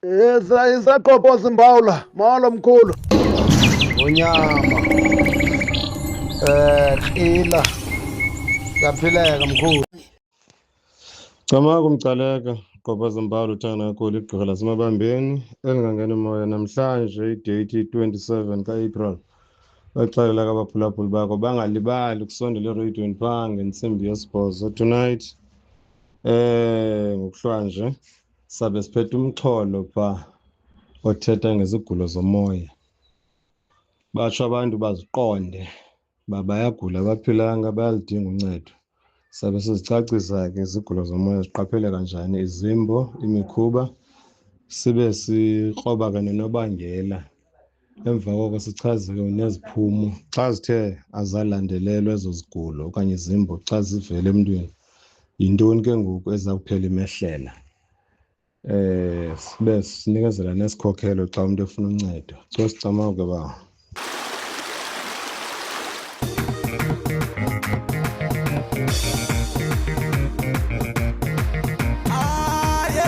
Isaqophoza imbawula mawalo mkhulu. Onyama. Khila. Siyaphileka mkhulu. Chama kumcaleka Gqoba Zimbabwe uthanda kakhulu igqirha lasemabambeni elingangena umoya namhlanje idate 27 ka-April. Baxelela abaphulaphuli bakho bangalibali ukusondela ereyidweni phaa ngentsimbi yesibhozo tonight. Ngokuhlwanje sabe siphethe umxholo phaa othetha ngezigulo zomoya. Batsho abantu baziqonde bayagula abaphilanga bayalidinga uncedo. Sabe sizicacisa ke izigulo zomoya ziqaphele kanjani izimbo, imikhuba, sibe sikroba ke nonobangela. Emva koko sichaze neziphumo xa zithe azalandelelwa ezo zigulo okanye izimbo xa zivele emntwini. Yintoni ke ngoku ezawuphela imehlela? Sibe sinikezela nesikhokhelo xa umuntu efuna uncedo. Sicama ke ba. Ayeti,